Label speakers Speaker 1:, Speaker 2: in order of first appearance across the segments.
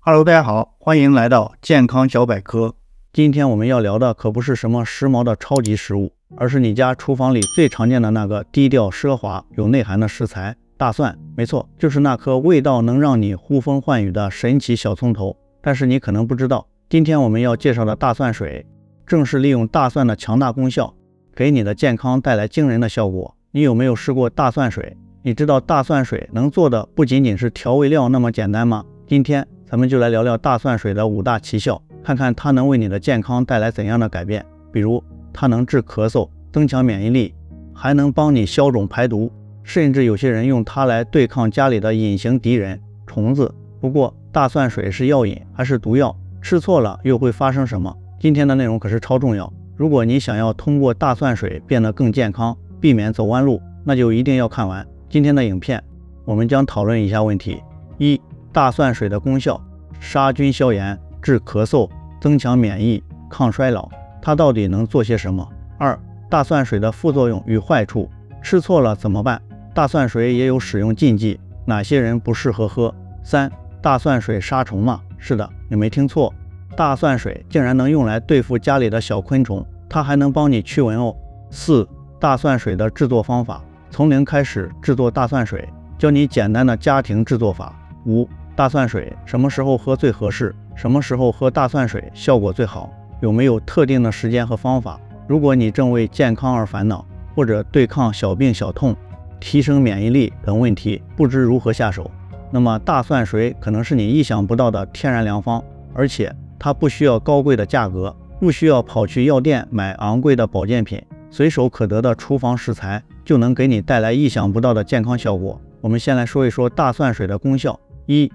Speaker 1: Hello， 大家好，欢迎来到健康小百科。今天我们要聊的可不是什么时髦的超级食物，而是你家厨房里最常见的那个低调奢华有内涵的食材——大蒜。没错，就是那颗味道能让你呼风唤雨的神奇小葱头。但是你可能不知道，今天我们要介绍的大蒜水，正是利用大蒜的强大功效，给你的健康带来惊人的效果。你有没有试过大蒜水？你知道大蒜水能做的不仅仅是调味料那么简单吗？今天咱们就来聊聊大蒜水的5大奇效，看看它能为你的健康带来怎样的改变。比如，它能治咳嗽，增强免疫力，还能帮你消肿排毒，甚至有些人用它来对抗家里的隐形敌人——虫子。不过，大蒜水是药饮还是毒药？吃错了又会发生什么？今天的内容可是超重要。如果你想要通过大蒜水变得更健康，避免走弯路，那就一定要看完今天的影片。我们将讨论以下问题：一、大蒜水的功效：杀菌消炎、治咳嗽、增强免疫、抗衰老，它到底能做些什么？二、大蒜水的副作用与坏处，吃错了怎么办？大蒜水也有使用禁忌，哪些人不适合喝？三、大蒜水杀虫吗？是的，你没听错，大蒜水竟然能用来对付家里的小昆虫，它还能帮你驱蚊哦。四、大蒜水的制作方法：从零开始制作大蒜水，教你简单的家庭制作法。五、大蒜水什么时候喝最合适？什么时候喝大蒜水效果最好？有没有特定的时间和方法？如果你正为健康而烦恼，或者对抗小病小痛、提升免疫力等问题不知如何下手，那么大蒜水可能是你意想不到的天然良方。而且它不需要高贵的价格，不需要跑去药店买昂贵的保健品，随手可得的厨房食材就能给你带来意想不到的健康效果。我们先来说一说大蒜水的功效。一、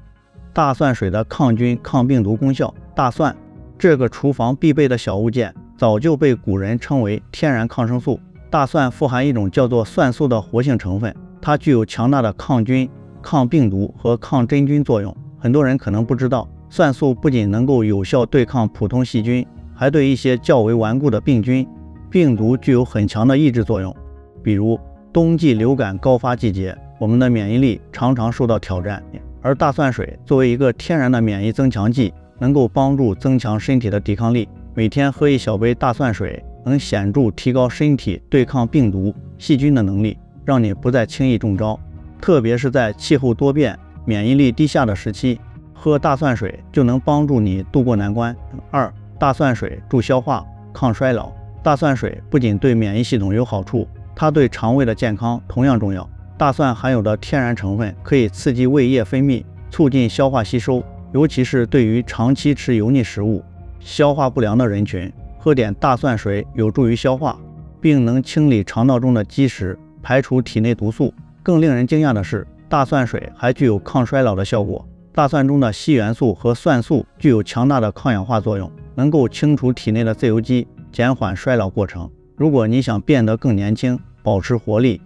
Speaker 1: 大蒜水的抗菌抗病毒功效。大蒜这个厨房必备的小物件，早就被古人称为天然抗生素。大蒜富含一种叫做蒜素的活性成分，它具有强大的抗菌、抗病毒和抗真菌作用。很多人可能不知道，蒜素不仅能够有效对抗普通细菌，还对一些较为顽固的病菌、病毒具有很强的抑制作用。比如冬季流感高发季节，我们的免疫力常常受到挑战，而大蒜水作为一个天然的免疫增强剂，能够帮助增强身体的抵抗力。每天喝1小杯大蒜水，能显著提高身体对抗病毒、细菌的能力，让你不再轻易中招。特别是在气候多变、免疫力低下的时期，喝大蒜水就能帮助你度过难关。二、大蒜水助消化、抗衰老。大蒜水不仅对免疫系统有好处，它对肠胃的健康同样重要。大蒜含有的天然成分可以刺激胃液分泌，促进消化吸收，尤其是对于长期吃油腻食物、消化不良的人群，喝点大蒜水有助于消化，并能清理肠道中的积食，排除体内毒素。更令人惊讶的是，大蒜水还具有抗衰老的效果。大蒜中的硒元素和蒜素具有强大的抗氧化作用，能够清除体内的自由基，减缓衰老过程。如果你想变得更年轻，保持活力，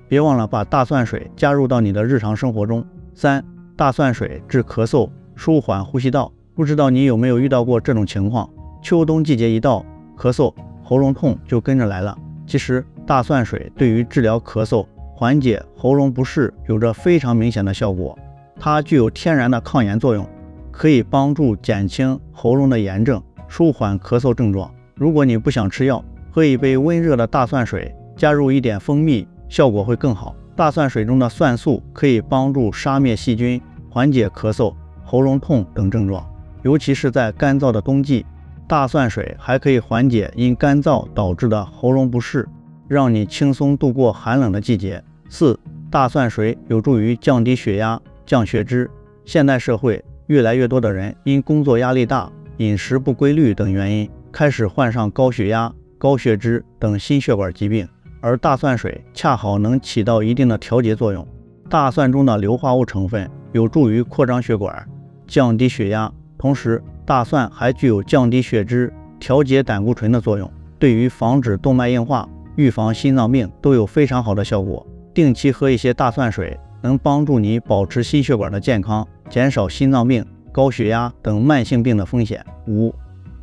Speaker 1: 别忘了把大蒜水加入到你的日常生活中。三、大蒜水治咳嗽，舒缓呼吸道。不知道你有没有遇到过这种情况？秋冬季节一到，咳嗽、喉咙痛就跟着来了。其实，大蒜水对于治疗咳嗽、缓解喉咙不适有着非常明显的效果。它具有天然的抗炎作用，可以帮助减轻喉咙的炎症，舒缓咳嗽症状。如果你不想吃药，喝一杯温热的大蒜水，加入一点蜂蜜，效果会更好。大蒜水中的蒜素可以帮助杀灭细菌，缓解咳嗽、喉咙痛等症状，尤其是在干燥的冬季。大蒜水还可以缓解因干燥导致的喉咙不适，让你轻松度过寒冷的季节。四、大蒜水有助于降低血压、降血脂。现代社会越来越多的人因工作压力大、饮食不规律等原因，开始患上高血压、高血脂等心血管疾病，而大蒜水恰好能起到一定的调节作用。大蒜中的硫化物成分有助于扩张血管，降低血压，同时大蒜还具有降低血脂、调节胆固醇的作用，对于防止动脉硬化、预防心脏病都有非常好的效果。定期喝一些大蒜水，能帮助你保持心血管的健康，减少心脏病、高血压等慢性病的风险。五、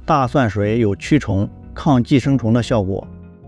Speaker 1: 大蒜水有驱虫、抗寄生虫的效果。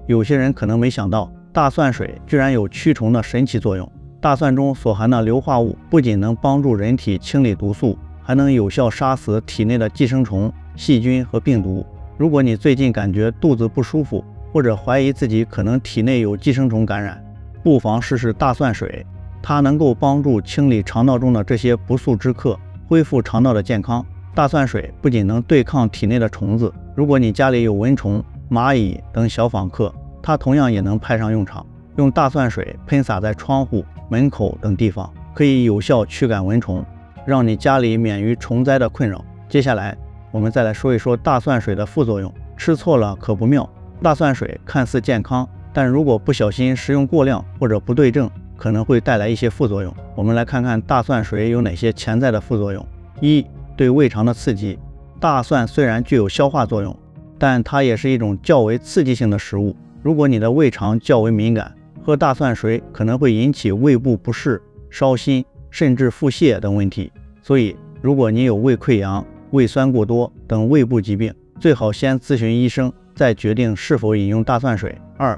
Speaker 1: 有些人可能没想到，大蒜水居然有驱虫的神奇作用。大蒜中所含的硫化物不仅能帮助人体清理毒素，还能有效杀死体内的寄生虫、细菌和病毒。如果你最近感觉肚子不舒服，或者怀疑自己可能体内有寄生虫感染，不妨试试大蒜水，它能够帮助清理肠道中的这些不速之客，恢复肠道的健康。大蒜水不仅能对抗体内的虫子，如果你家里有蚊虫、蚂蚁等小访客，它同样也能派上用场。用大蒜水喷洒在窗户、门口等地方，可以有效驱赶蚊虫，让你家里免于虫灾的困扰。接下来我们再来说一说大蒜水的副作用，吃错了可不妙。大蒜水看似健康，但如果不小心食用过量或者不对症，可能会带来一些副作用。我们来看看大蒜水有哪些潜在的副作用。一、对胃肠的刺激。大蒜虽然具有消化作用，但它也是一种较为刺激性的食物。如果你的胃肠较为敏感，喝大蒜水可能会引起胃部不适、烧心，甚至腹泻等问题。所以如果你有胃溃疡、胃酸过多等胃部疾病，最好先咨询医生，再决定是否饮用大蒜水。二、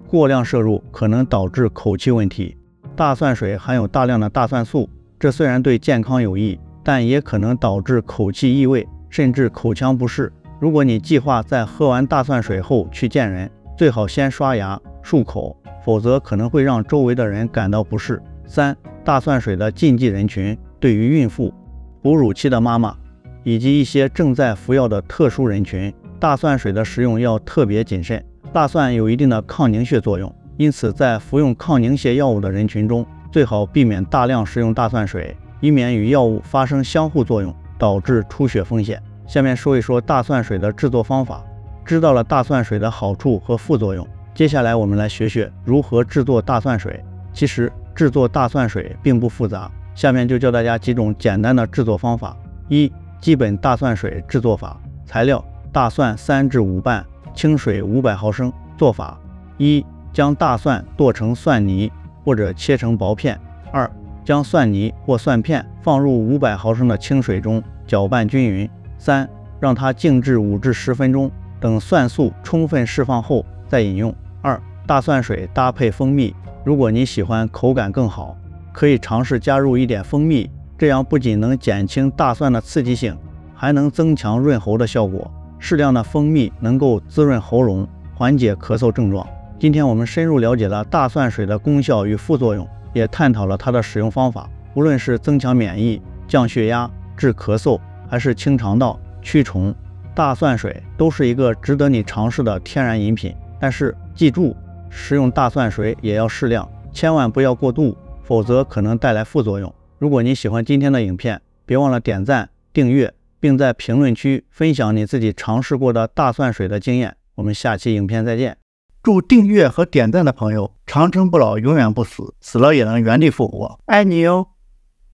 Speaker 1: 过量摄入可能导致口气问题。大蒜水含有大量的大蒜素，这虽然对健康有益，但也可能导致口气异味，甚至口腔不适。如果你计划在喝完大蒜水后去见人，最好先刷牙、漱口，否则可能会让周围的人感到不适。三、大蒜水的禁忌人群。对于孕妇、哺乳期的妈妈以及一些正在服药的特殊人群，大蒜水的食用要特别谨慎。大蒜有一定的抗凝血作用，因此在服用抗凝血药物的人群中，最好避免大量食用大蒜水，以免与药物发生相互作用，导致出血风险。下面说一说大蒜水的制作方法。知道了大蒜水的好处和副作用，接下来我们来学学如何制作大蒜水。其实制作大蒜水并不复杂，下面就教大家几种简单的制作方法。一、基本大蒜水制作法。材料：大蒜3至5瓣，清水500毫升。做法：一、将大蒜剁成蒜泥或者切成薄片。二、将蒜泥或蒜片放入500毫升的清水中，搅拌均匀。三、让它静置5至10分钟，等蒜素充分释放后再饮用。二、大蒜水搭配蜂蜜，如果你喜欢口感更好，可以尝试加入一点蜂蜜，这样不仅能减轻大蒜的刺激性，还能增强润喉的效果。适量的蜂蜜能够滋润喉咙，缓解咳嗽症状。今天我们深入了解了大蒜水的功效与副作用，也探讨了它的使用方法。无论是增强免疫、降血压、治咳嗽，还是清肠道、驱虫，大蒜水都是一个值得你尝试的天然饮品。但是记住，食用大蒜水也要适量，千万不要过度，否则可能带来副作用。如果你喜欢今天的影片，别忘了点赞、订阅，并在评论区分享你自己尝试过的大蒜水的经验。我们下期影片再见。祝订阅和点赞的朋友长生不老，永远不死，死了也能原地复活。爱你哟。